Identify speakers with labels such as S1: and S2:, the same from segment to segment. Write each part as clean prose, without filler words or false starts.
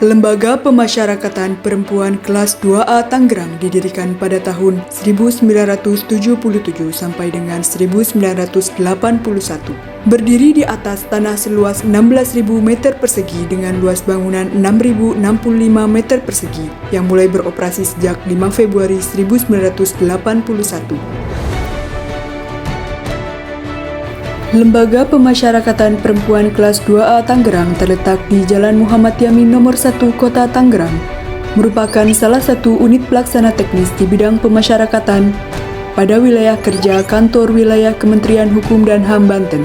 S1: Lembaga Pemasyarakatan Perempuan Kelas 2A Tangerang didirikan pada tahun 1977 sampai dengan 1981. Berdiri di atas tanah seluas 16.000 meter persegi dengan luas bangunan 6.065 meter persegi yang mulai beroperasi sejak 5 Februari 1981. Lembaga Pemasyarakatan Perempuan Kelas 2A Tangerang terletak di Jalan Muhammad Yamin nomor 1 Kota Tangerang, merupakan salah satu unit pelaksana teknis di bidang pemasyarakatan pada wilayah kerja Kantor Wilayah Kementerian Hukum dan HAM Banten.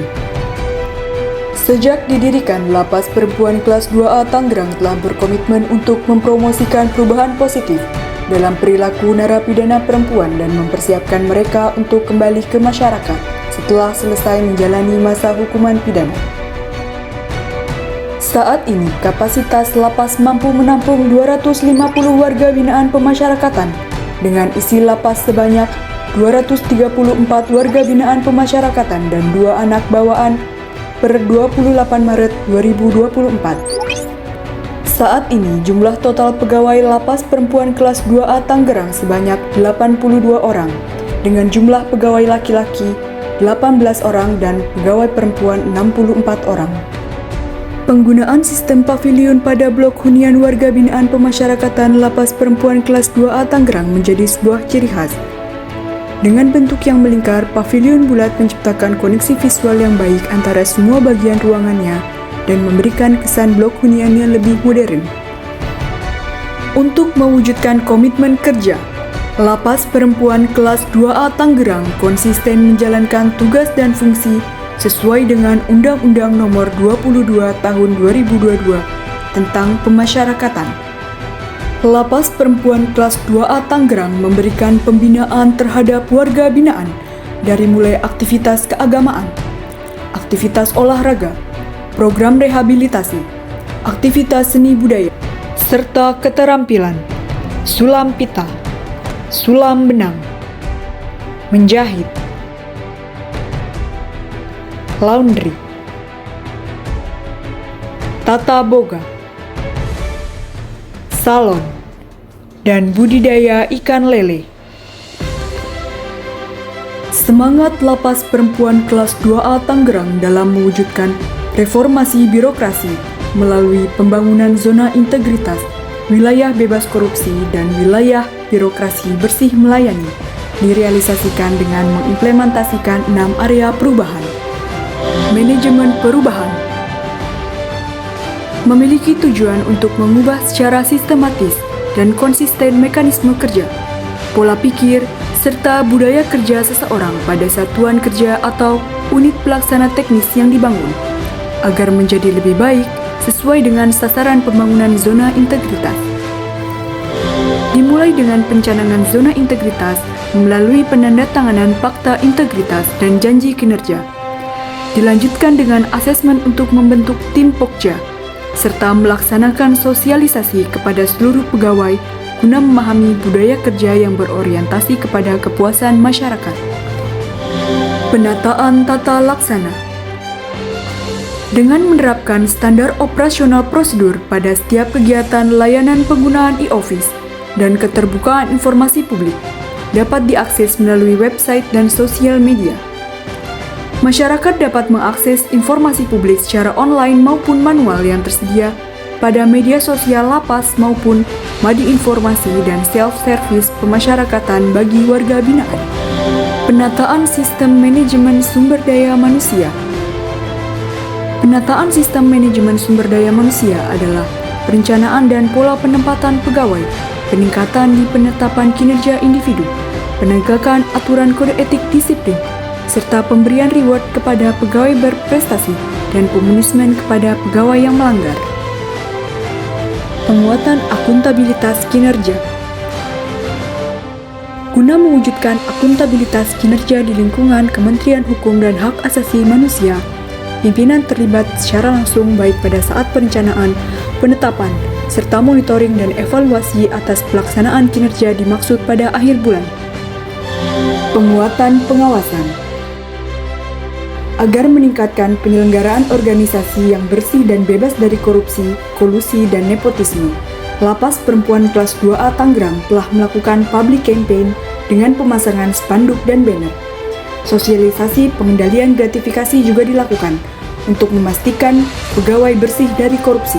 S1: Sejak didirikan, Lapas Perempuan Kelas 2A Tangerang telah berkomitmen untuk mempromosikan perubahan positif dalam perilaku narapidana perempuan dan mempersiapkan mereka untuk kembali ke masyarakat setelah selesai menjalani masa hukuman pidana. Saat ini, kapasitas lapas mampu menampung 250 warga binaan pemasyarakatan dengan isi lapas sebanyak 234 warga binaan pemasyarakatan dan 2 anak bawaan per 28 Maret 2024. Saat ini, jumlah total pegawai Lapas Perempuan Kelas 2A Tangerang sebanyak 82 orang, dengan jumlah pegawai laki-laki 18 orang dan pegawai perempuan 64 orang. Penggunaan sistem pavilion pada blok hunian warga binaan pemasyarakatan Lapas Perempuan Kelas 2A Tangerang menjadi sebuah ciri khas. Dengan bentuk yang melingkar, pavilion bulat menciptakan koneksi visual yang baik antara semua bagian ruangannya dan memberikan kesan blok huniannya lebih modern. Untuk mewujudkan komitmen kerja, Lapas Perempuan Kelas 2A Tangerang konsisten menjalankan tugas dan fungsi sesuai dengan Undang-Undang Nomor 22 Tahun 2022 tentang Pemasyarakatan. Lapas Perempuan Kelas 2A Tangerang memberikan pembinaan terhadap warga binaan dari mulai aktivitas keagamaan, aktivitas olahraga, program rehabilitasi, aktivitas seni budaya, serta keterampilan, sulam pita, sulam benang, menjahit, laundry, tata boga, salon, dan budidaya ikan lele. Semangat Lapas Perempuan Kelas 2A Tangerang dalam mewujudkan reformasi birokrasi melalui pembangunan zona integritas, wilayah bebas korupsi, dan wilayah birokrasi bersih melayani direalisasikan dengan mengimplementasikan 6 area perubahan. Manajemen perubahan memiliki tujuan untuk mengubah secara sistematis dan konsisten mekanisme kerja, pola pikir, serta budaya kerja seseorang pada satuan kerja atau unit pelaksana teknis yang dibangun, agar menjadi lebih baik sesuai dengan sasaran pembangunan zona integritas. Dimulai dengan pencanangan zona integritas melalui penandatanganan fakta integritas dan janji kinerja. Dilanjutkan dengan asesmen untuk membentuk tim Pokja, serta melaksanakan sosialisasi kepada seluruh pegawai guna memahami budaya kerja yang berorientasi kepada kepuasan masyarakat. Penataan tata laksana dengan menerapkan standar operasional prosedur pada setiap kegiatan layanan penggunaan e-office dan keterbukaan informasi publik dapat diakses melalui website dan sosial media. Masyarakat dapat mengakses informasi publik secara online maupun manual yang tersedia pada media sosial lapas maupun Madi Informasi dan self-service pemasyarakatan bagi warga binaan. Penataan sistem manajemen sumber daya manusia. Penataan sistem manajemen sumber daya manusia adalah perencanaan dan pola penempatan pegawai, peningkatan di penetapan kinerja individu, penegakan aturan kode etik disiplin, serta pemberian reward kepada pegawai berprestasi dan punishment kepada pegawai yang melanggar. Penguatan akuntabilitas kinerja. Guna mewujudkan akuntabilitas kinerja di lingkungan Kementerian Hukum dan Hak Asasi Manusia, pimpinan terlibat secara langsung baik pada saat perencanaan, penetapan, serta monitoring dan evaluasi atas pelaksanaan kinerja dimaksud pada akhir bulan. Penguatan pengawasan. agar meningkatkan penyelenggaraan organisasi yang bersih dan bebas dari korupsi, kolusi, dan nepotisme. Lapas Perempuan Kelas 2A Tangerang telah melakukan public campaign dengan pemasangan spanduk dan banner. Sosialisasi pengendalian gratifikasi juga dilakukan untuk memastikan pegawai bersih dari korupsi.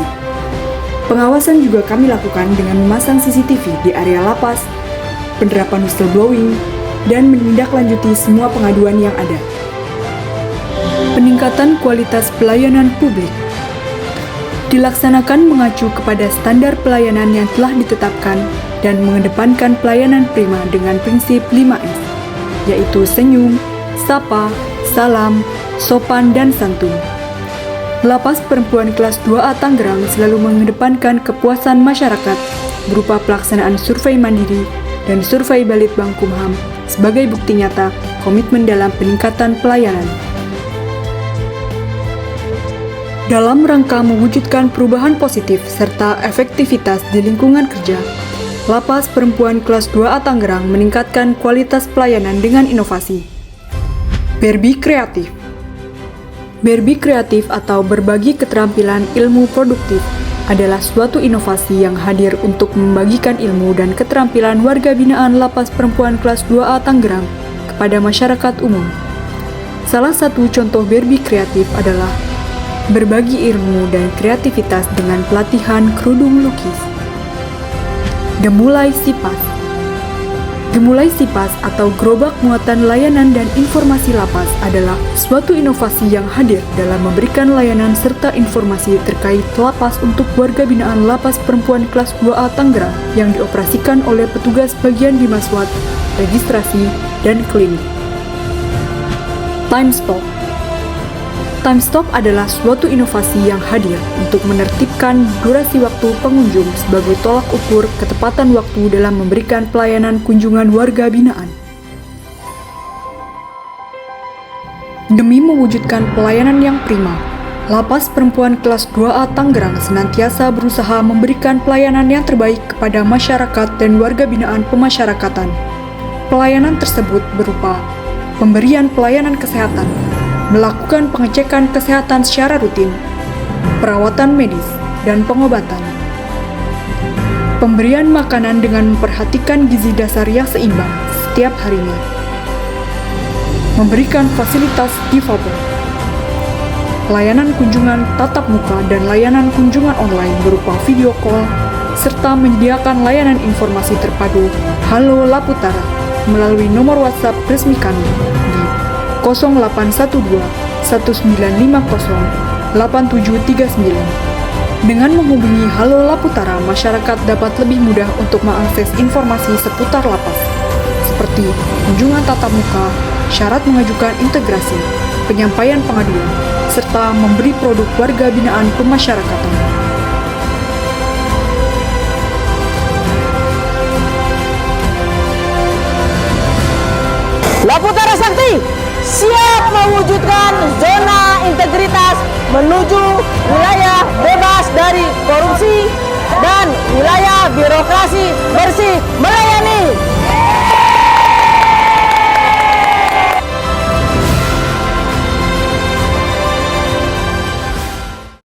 S1: Pengawasan juga kami lakukan dengan memasang CCTV di area lapas, penerapan whistleblowing, dan menindaklanjuti semua pengaduan yang ada. Peningkatan kualitas pelayanan publik dilaksanakan mengacu kepada standar pelayanan yang telah ditetapkan dan mengedepankan pelayanan prima dengan prinsip 5S, yaitu senyum, sapa, salam, sopan, dan santun. Lapas Perempuan Kelas 2A Tangerang selalu mengedepankan kepuasan masyarakat berupa pelaksanaan survei mandiri dan survei Balitbang Kumham sebagai bukti nyata komitmen dalam peningkatan pelayanan. Dalam rangka mewujudkan perubahan positif serta efektivitas di lingkungan kerja, Lapas Perempuan Kelas 2A Tangerang meningkatkan kualitas pelayanan dengan inovasi. Berbi Kreatif. Berbi Kreatif atau berbagi keterampilan ilmu produktif adalah suatu inovasi yang hadir untuk membagikan ilmu dan keterampilan warga binaan Lapas Perempuan Kelas 2A Tangerang kepada masyarakat umum. Salah satu contoh Berbi Kreatif adalah berbagi ilmu dan kreativitas dengan pelatihan kerudung lukis. Gemulai Sipas. Gemulai Sipas atau gerobak muatan layanan dan informasi lapas adalah suatu inovasi yang hadir dalam memberikan layanan serta informasi terkait lapas untuk warga binaan Lapas Perempuan Kelas 2A Tangerang yang dioperasikan oleh petugas bagian Dimaswat, registrasi, dan klinik. Time Stop. Time Stop adalah suatu inovasi yang hadir untuk menertibkan durasi waktu pengunjung sebagai tolak ukur ketepatan waktu dalam memberikan pelayanan kunjungan warga binaan. Demi mewujudkan pelayanan yang prima, Lapas Perempuan Kelas 2A Tangerang senantiasa berusaha memberikan pelayanan yang terbaik kepada masyarakat dan warga binaan pemasyarakatan. Pelayanan tersebut berupa pemberian pelayanan kesehatan, melakukan pengecekan kesehatan secara rutin, perawatan medis, dan pengobatan. Pemberian makanan dengan memperhatikan gizi dasar yang seimbang setiap harinya. Memberikan fasilitas difabel. Layanan kunjungan tatap muka dan layanan kunjungan online berupa video call, serta menyediakan layanan informasi terpadu Halo Laputara melalui nomor WhatsApp resmi kami di 0812 1950 8739. Dengan menghubungi Halo Laputara, masyarakat dapat lebih mudah untuk mengakses informasi seputar lapas, seperti kunjungan tatap muka, syarat mengajukan integrasi, penyampaian pengaduan, serta memberi produk warga binaan pemasyarakatan.
S2: Laputara Sakti siap mewujudkan zona integritas menuju wilayah bebas dari korupsi dan wilayah birokrasi bersih melayani.